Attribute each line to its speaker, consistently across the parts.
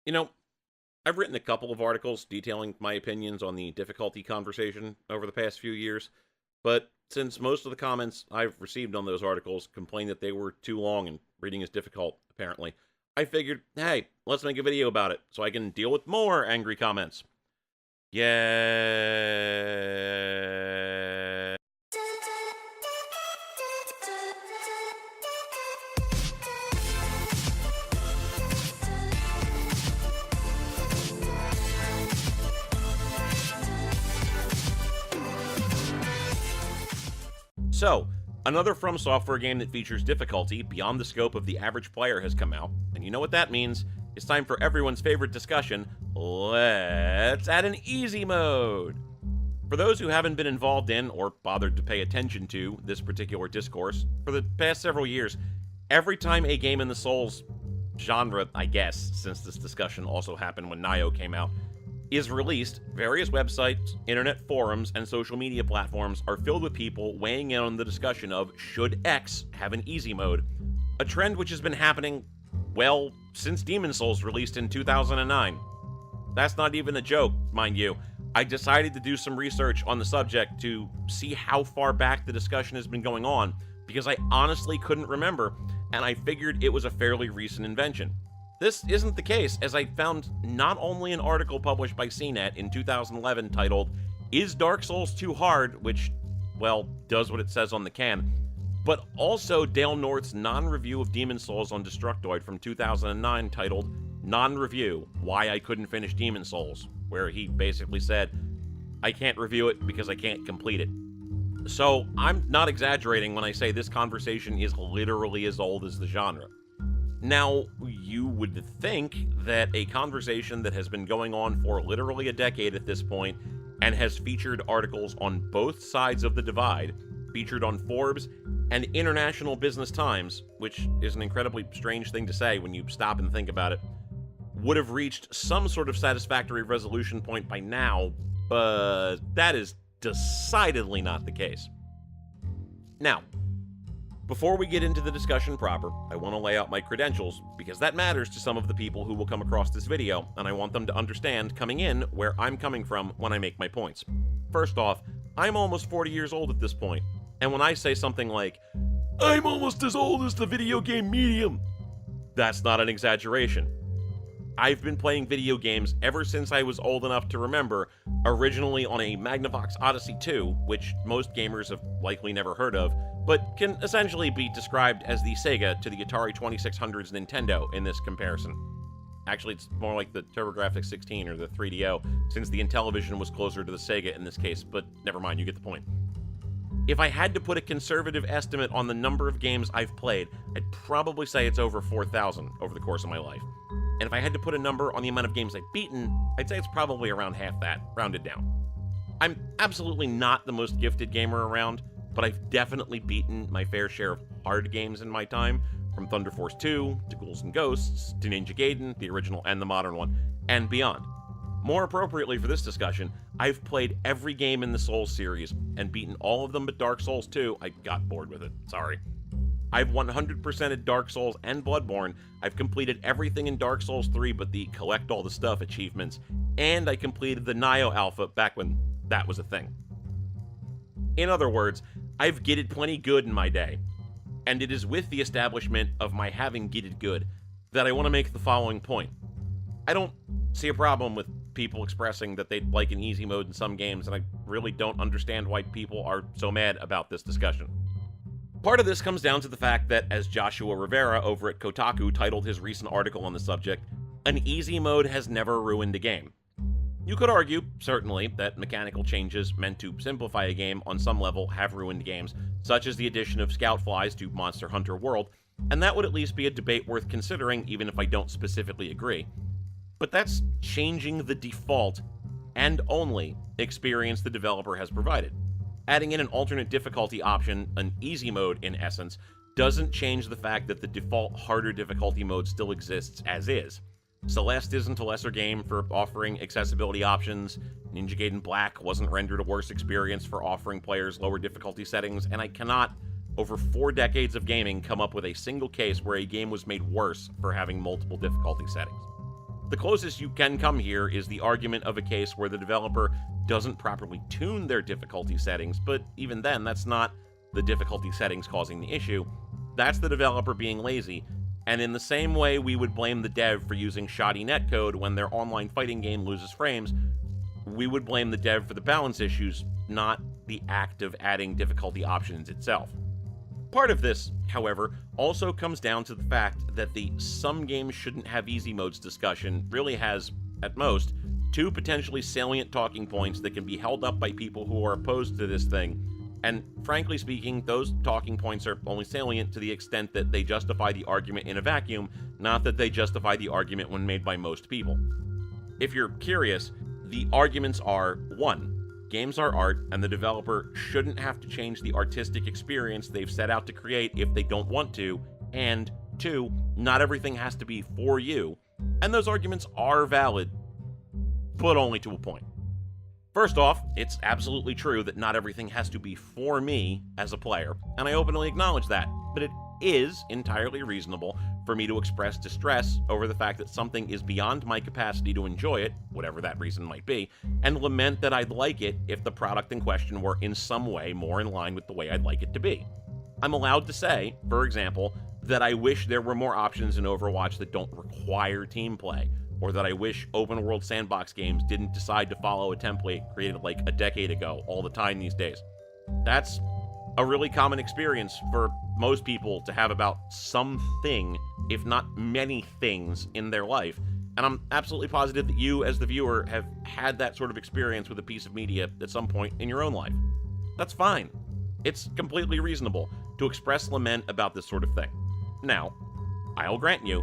Speaker 1: You know, I've written a couple of articles detailing my opinions on the difficulty conversation over the past few years, but since most of the comments I've received on those articles complain that they were too long and reading is difficult, apparently, I figured, hey, let's make a video about it so I can deal with more angry comments. Yeah. So, another From Software game that features difficulty beyond the scope of the average player has come out, and you know what that means. It's time for everyone's favorite discussion. Let's add an easy mode. For those who haven't been involved in, or bothered to pay attention to, this particular discourse, for the past several years, every time a game in the Souls genre, I guess, since this discussion also happened when Nioh came out, is released, various websites, internet forums, and social media platforms are filled with people weighing in on the discussion of should X have an easy mode, a trend which has been happening, well, since Demon's Souls released in 2009. That's not even a joke, mind you. I decided to do some research on the subject to see how far back the discussion has been going on, because I honestly couldn't remember, and I figured it was a fairly recent invention. This isn't the case, as I found not only an article published by CNET in 2011 titled, "Is Dark Souls Too Hard?" which, well, does what it says on the can, but also Dale North's non-review of Demon's Souls on Destructoid from 2009 titled, "Non-Review, Why I Couldn't Finish Demon's Souls," where he basically said, I can't review it because I can't complete it. So, I'm not exaggerating when I say this conversation is literally as old as the genre. Now, you would think that a conversation that has been going on for literally a decade at this point and has featured articles on both sides of the divide, featured on Forbes and International Business Times, which is an incredibly strange thing to say when you stop and think about it, would have reached some sort of satisfactory resolution point by now, but that is decidedly not the case. Now, before we get into the discussion proper, I want to lay out my credentials, because that matters to some of the people who will come across this video, and I want them to understand coming in where I'm coming from when I make my points. First off, I'm almost 40 years old at this point, and when I say something like, I'm almost as old as the video game medium, that's not an exaggeration. I've been playing video games ever since I was old enough to remember, originally on a Magnavox Odyssey 2, which most gamers have likely never heard of, but can essentially be described as the Sega to the Atari 2600's Nintendo in this comparison. Actually, it's more like the TurboGrafx 16 or the 3DO, since the Intellivision was closer to the Sega in this case, but never mind, you get the point. If I had to put a conservative estimate on the number of games I've played, I'd probably say it's over 4,000 over the course of my life. And if I had to put a number on the amount of games I've beaten, I'd say it's probably around half that, rounded down. I'm absolutely not the most gifted gamer around, but I've definitely beaten my fair share of hard games in my time, from Thunder Force 2, to Ghouls and Ghosts, to Ninja Gaiden, the original and the modern one, and beyond. More appropriately for this discussion, I've played every game in the Souls series, and beaten all of them but Dark Souls 2. I got bored with it, sorry. I've 100%ed Dark Souls and Bloodborne, I've completed everything in Dark Souls 3 but the collect all the stuff achievements, and I completed the Nioh Alpha back when that was a thing. In other words, I've gitted plenty good in my day, and it is with the establishment of my having gitted good that I want to make the following point. I don't see a problem with people expressing that they'd like an easy mode in some games, and I really don't understand why people are so mad about this discussion. Part of this comes down to the fact that, as Joshua Rivera over at Kotaku titled his recent article on the subject, an easy mode has never ruined a game. You could argue, certainly, that mechanical changes meant to simplify a game on some level have ruined games, such as the addition of scout flies to Monster Hunter World, and that would at least be a debate worth considering even if I don't specifically agree. But that's changing the default, and only, experience the developer has provided. Adding in an alternate difficulty option, an easy mode in essence, doesn't change the fact that the default harder difficulty mode still exists as is. Celeste isn't a lesser game for offering accessibility options, Ninja Gaiden Black wasn't rendered a worse experience for offering players lower difficulty settings, and I cannot, over 4 decades of gaming, come up with a single case where a game was made worse for having multiple difficulty settings. The closest you can come here is the argument of a case where the developer doesn't properly tune their difficulty settings, but even then, that's not the difficulty settings causing the issue. That's the developer being lazy, and in the same way we would blame the dev for using shoddy netcode when their online fighting game loses frames, we would blame the dev for the balance issues, not the act of adding difficulty options itself. Part of this, however, also comes down to the fact that the some games shouldn't have easy modes discussion really has, at most, two potentially salient talking points that can be held up by people who are opposed to this thing, and frankly speaking, those talking points are only salient to the extent that they justify the argument in a vacuum, not that they justify the argument when made by most people. If you're curious, the arguments are: 1. Games are art, and the developer shouldn't have to change the artistic experience they've set out to create if they don't want to, and 2. Not everything has to be for you, and those arguments are valid, but only to a point. First off, it's absolutely true that not everything has to be for me as a player, and I openly acknowledge that, but it is entirely reasonable for me to express distress over the fact that something is beyond my capacity to enjoy it, whatever that reason might be, and lament that I'd like it if the product in question were in some way more in line with the way I'd like it to be. I'm allowed to say, for example, that I wish there were more options in Overwatch that don't require team play, or that I wish open-world sandbox games didn't decide to follow a template created like a decade ago all the time these days. That's a really common experience for most people to have about something, if not many things, in their life, and I'm absolutely positive that you, as the viewer, have had that sort of experience with a piece of media at some point in your own life. That's fine. It's completely reasonable to express lament about this sort of thing. Now, I'll grant you,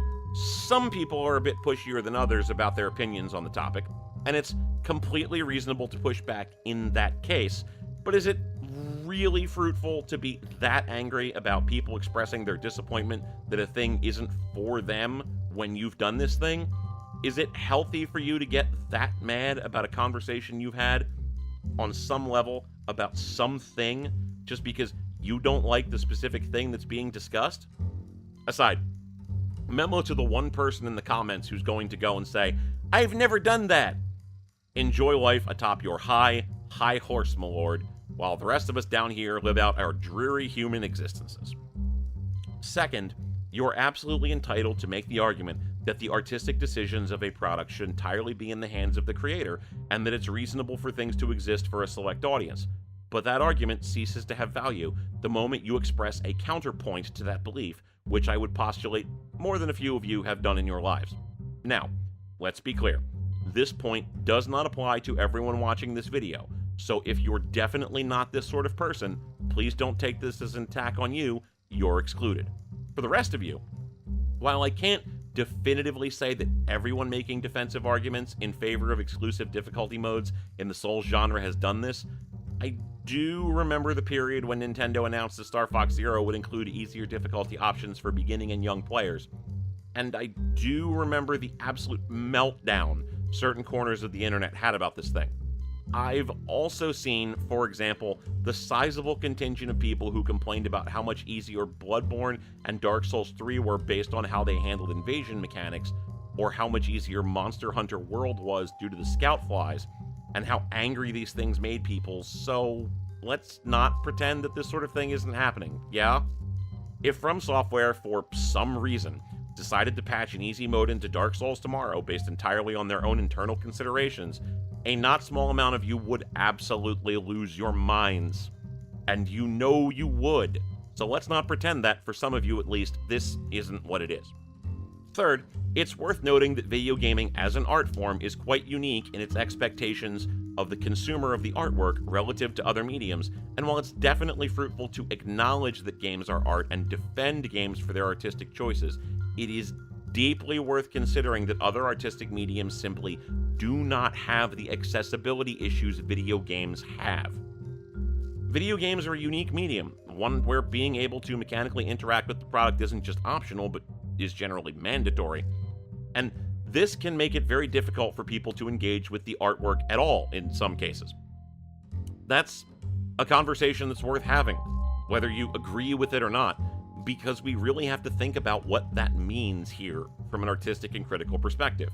Speaker 1: some people are a bit pushier than others about their opinions on the topic, and it's completely reasonable to push back in that case, but is it really fruitful to be that angry about people expressing their disappointment that a thing isn't for them when you've done this thing? Is it healthy for you to get that mad about a conversation you've had on some level about something just because you don't like the specific thing that's being discussed? Aside, memo to the one person in the comments who's going to go and say, "I've never done that." Enjoy life atop your high horse, my lord, while the rest of us down here live out our dreary human existences. Second, you're absolutely entitled to make the argument that the artistic decisions of a product should entirely be in the hands of the creator, and that it's reasonable for things to exist for a select audience. But that argument ceases to have value the moment you express a counterpoint to that belief, which I would postulate more than a few of you have done in your lives. Now, let's be clear. This point does not apply to everyone watching this video, so if you're definitely not this sort of person, please don't take this as an attack on you. You're excluded. For the rest of you, while I can't definitively say that everyone making defensive arguments in favor of exclusive difficulty modes in the Souls genre has done this, I do remember the period when Nintendo announced that Star Fox Zero would include easier difficulty options for beginning and young players. And I do remember the absolute meltdown certain corners of the internet had about this thing. I've also seen, for example, the sizable contingent of people who complained about how much easier Bloodborne and Dark Souls 3 were based on how they handled invasion mechanics, or how much easier Monster Hunter World was due to the scout flies, and how angry these things made people, so let's not pretend that this sort of thing isn't happening, yeah? If From Software, for some reason, decided to patch an easy mode into Dark Souls tomorrow based entirely on their own internal considerations, a not small amount of you would absolutely lose your minds. And you know you would. So let's not pretend that, for some of you at least, this isn't what it is. Third, it's worth noting that video gaming as an art form is quite unique in its expectations of the consumer of the artwork relative to other mediums, and while it's definitely fruitful to acknowledge that games are art and defend games for their artistic choices, it is deeply worth considering that other artistic mediums simply do not have the accessibility issues video games have. Video games are a unique medium, one where being able to mechanically interact with the product isn't just optional, but is generally mandatory. And this can make it very difficult for people to engage with the artwork at all in some cases. That's a conversation that's worth having, whether you agree with it or not, because we really have to think about what that means here from an artistic and critical perspective.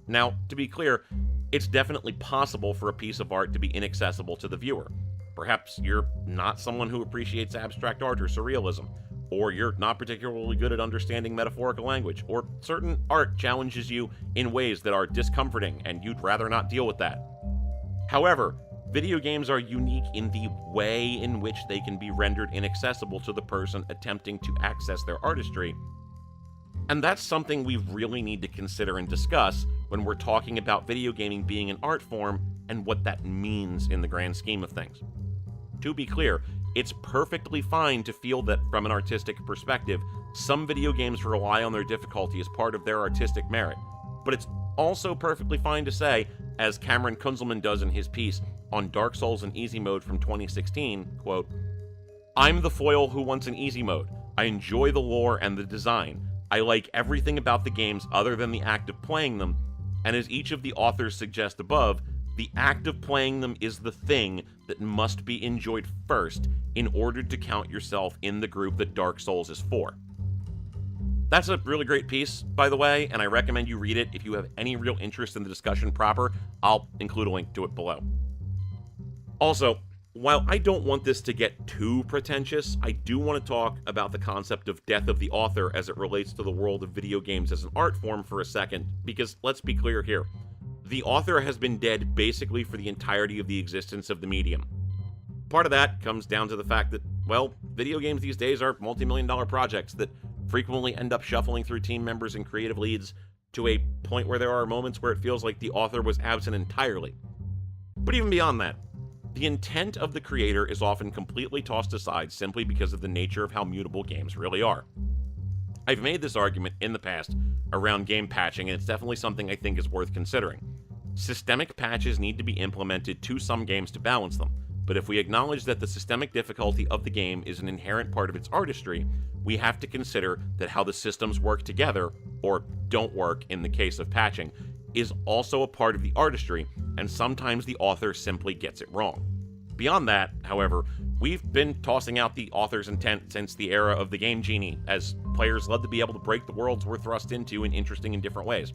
Speaker 1: Now, to be clear, it's definitely possible for a piece of art to be inaccessible to the viewer. Perhaps you're not someone who appreciates abstract art or surrealism, or you're not particularly good at understanding metaphorical language, or certain art challenges you in ways that are discomforting and you'd rather not deal with that. However, video games are unique in the way in which they can be rendered inaccessible to the person attempting to access their artistry. And that's something we really need to consider and discuss when we're talking about video gaming being an art form and what that means in the grand scheme of things. To be clear, it's perfectly fine to feel that from an artistic perspective, some video games rely on their difficulty as part of their artistic merit. But it's also perfectly fine to say, as Cameron Kunzelman does in his piece on Dark Souls in Easy Mode from 2016, quote, "I'm the foil who wants an easy mode. I enjoy the lore and the design. I like everything about the games other than the act of playing them, and as each of the authors suggest above, the act of playing them is the thing that must be enjoyed first in order to count yourself in the group that Dark Souls is for." That's a really great piece, by the way, and I recommend you read it if you have any real interest in the discussion proper. I'll include a link to it below. Also, while I don't want this to get too pretentious, I do want to talk about the concept of death of the author as it relates to the world of video games as an art form for a second, because let's be clear here. The author has been dead basically for the entirety of the existence of the medium. Part of that comes down to the fact that, well, video games these days are multi-million-dollar projects that frequently end up shuffling through team members and creative leads to a point where there are moments where it feels like the author was absent entirely. But even beyond that, the intent of the creator is often completely tossed aside simply because of the nature of how mutable games really are. I've made this argument in the past around game patching, and it's definitely something I think is worth considering. Systemic patches need to be implemented to some games to balance them, but if we acknowledge that the systemic difficulty of the game is an inherent part of its artistry, we have to consider that how the systems work together, or don't work in the case of patching, is also a part of the artistry, and sometimes the author simply gets it wrong. Beyond that, however, we've been tossing out the author's intent since the era of the Game Genie, as players love to be able to break the worlds we're thrust into in interesting and different ways.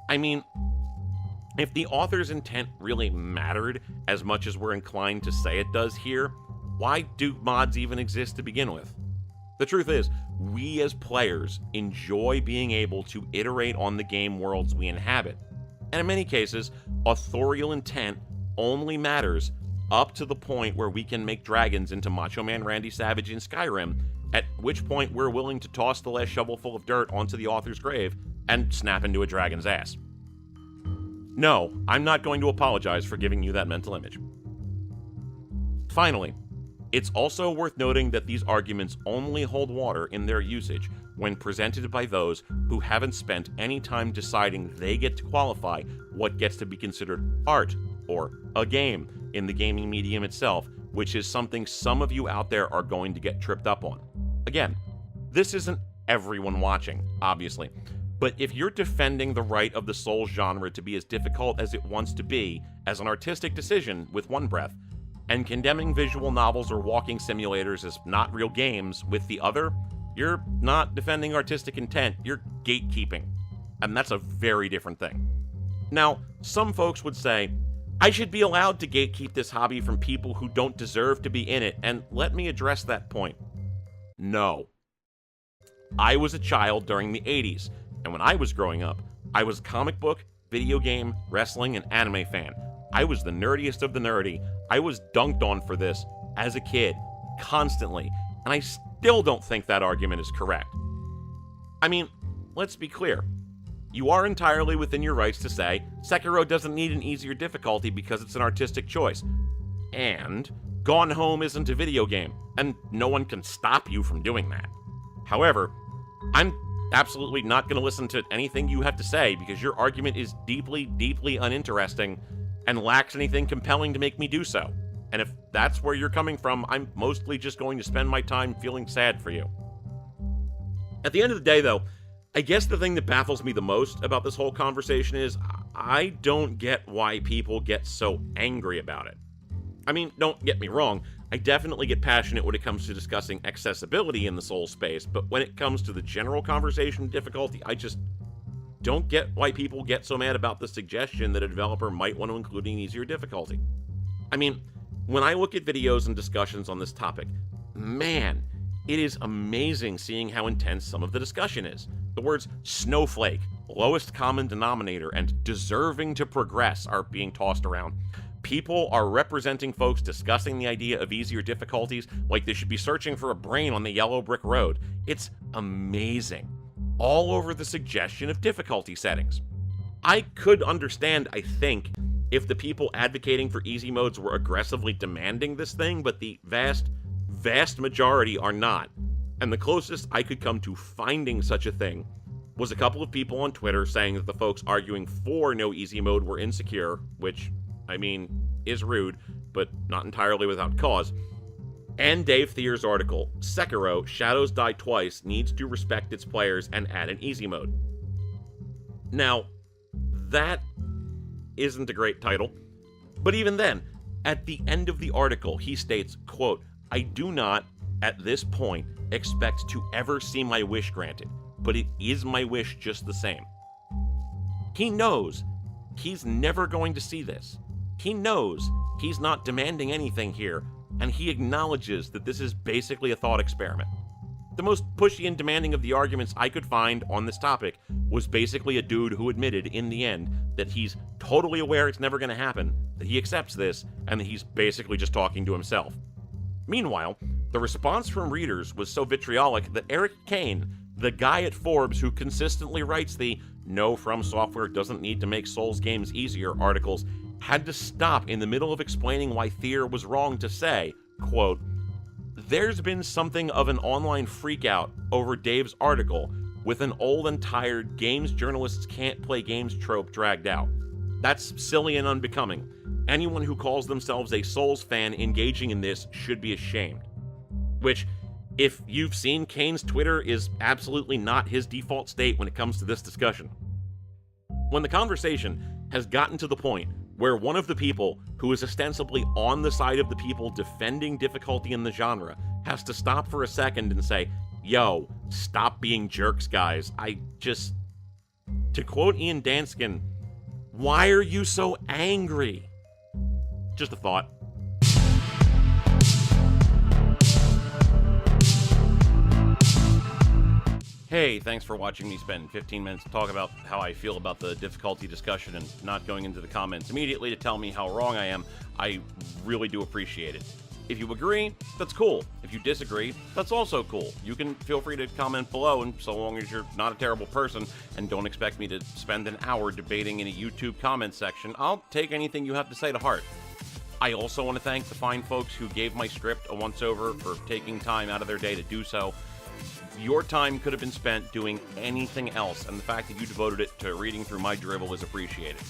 Speaker 1: I mean, if the author's intent really mattered as much as we're inclined to say it does here, why do mods even exist to begin with? The truth is, we as players enjoy being able to iterate on the game worlds we inhabit. And in many cases, authorial intent only matters up to the point where we can make dragons into Macho Man Randy Savage in Skyrim, at which point we're willing to toss the last shovelful of dirt onto the author's grave and snap into a dragon's ass. No, I'm not going to apologize for giving you that mental image. Finally, it's also worth noting that these arguments only hold water in their usage when presented by those who haven't spent any time deciding they get to qualify what gets to be considered art or a game in the gaming medium itself, which is something some of you out there are going to get tripped up on. Again, this isn't everyone watching, obviously, but if you're defending the right of the Souls genre to be as difficult as it wants to be as an artistic decision with one breath, and condemning visual novels or walking simulators as not real games with the other, you're not defending artistic intent, you're gatekeeping. And that's a very different thing. Now, some folks would say, I should be allowed to gatekeep this hobby from people who don't deserve to be in it, and let me address that point. No. I was a child during the 80s, and when I was growing up, I was a comic book, video game, wrestling, and anime fan. I was the nerdiest of the nerdy. I was dunked on for this as a kid, constantly, and I still don't think that argument is correct. I mean, let's be clear. You are entirely within your rights to say, Sekiro doesn't need an easier difficulty because it's an artistic choice. And Gone Home isn't a video game, and no one can stop you from doing that. However, I'm absolutely not going to listen to anything you have to say because your argument is deeply, deeply uninteresting and lacks anything compelling to make me do so. And if that's where you're coming from, I'm mostly just going to spend my time feeling sad for you. At the end of the day, though, I guess the thing that baffles me the most about this whole conversation is I don't get why people get so angry about it. I mean, don't get me wrong, I definitely get passionate when it comes to discussing accessibility in the Souls space, but when it comes to the general conversation difficulty, don't get why people get so mad about the suggestion that a developer might want to include an easier difficulty. I mean, when I look at videos and discussions on this topic, man, it is amazing seeing how intense some of the discussion is. The words snowflake, lowest common denominator, and deserving to progress are being tossed around. People are representing folks discussing the idea of easier difficulties like they should be searching for a brain on the yellow brick road. It's amazing. All over the suggestion of difficulty settings. I could understand, I think, if the people advocating for easy modes were aggressively demanding this thing, but the vast majority are not. And the closest I could come to finding such a thing was a couple of people on Twitter saying that the folks arguing for no easy mode were insecure, which, I mean, is rude, but not entirely without cause. And Dave Thier's article, Sekiro, Shadows Die Twice, needs to respect its players and add an easy mode. Now, that isn't a great title, but even then, at the end of the article, he states, quote, I do not, at this point, expect to ever see my wish granted, but it is my wish just the same. He knows he's never going to see this. He knows he's not demanding anything here, and he acknowledges that this is basically a thought experiment. The most pushy and demanding of the arguments I could find on this topic was basically a dude who admitted in the end that he's totally aware it's never going to happen, that he accepts this, and that he's basically just talking to himself. Meanwhile, the response from readers was so vitriolic that Eric Kane, the guy at Forbes who consistently writes the "No, From Software doesn't need to make Souls games easier" articles, had to stop in the middle of explaining why Thier was wrong to say, quote, there's been something of an online freakout over Dave's article with an old and tired games journalists can't play games trope dragged out. That's silly and unbecoming. Anyone who calls themselves a Souls fan engaging in this should be ashamed. Which, if you've seen Kane's Twitter, is absolutely not his default state when it comes to this discussion. When the conversation has gotten to the point where one of the people who is ostensibly on the side of the people defending difficulty in the genre has to stop for a second and say, yo, stop being jerks, guys. To quote Ian Danskin, why are you so angry? Just a thought. Hey, thanks for watching me spend 15 minutes to talk about how I feel about the difficulty discussion and not going into the comments immediately to tell me how wrong I am. I really do appreciate it. If you agree, that's cool. If you disagree, that's also cool. You can feel free to comment below, and so long as you're not a terrible person and don't expect me to spend an hour debating in a YouTube comment section, I'll take anything you have to say to heart. I also want to thank the fine folks who gave my script a once-over for taking time out of their day to do so. Your time could have been spent doing anything else, and the fact that you devoted it to reading through my drivel is appreciated.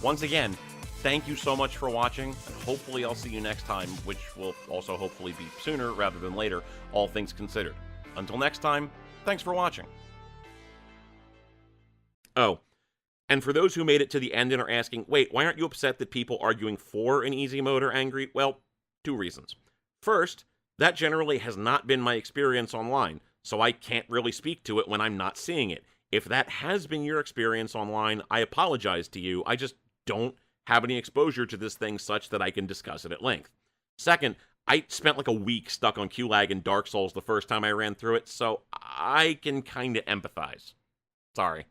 Speaker 1: Once again, thank you so much for watching, and hopefully I'll see you next time, which will also hopefully be sooner rather than later, all things considered. Until next time, thanks for watching. Oh, and for those who made it to the end and are asking, wait, why aren't you upset that people arguing for an easy mode are angry? Well, two reasons. First, that generally has not been my experience online, so I can't really speak to it when I'm not seeing it. If that has been your experience online, I apologize to you. I just don't have any exposure to this thing such that I can discuss it at length. Second, I spent like a week stuck on Q-Lag in Dark Souls the first time I ran through it, so I can kind of empathize. Sorry.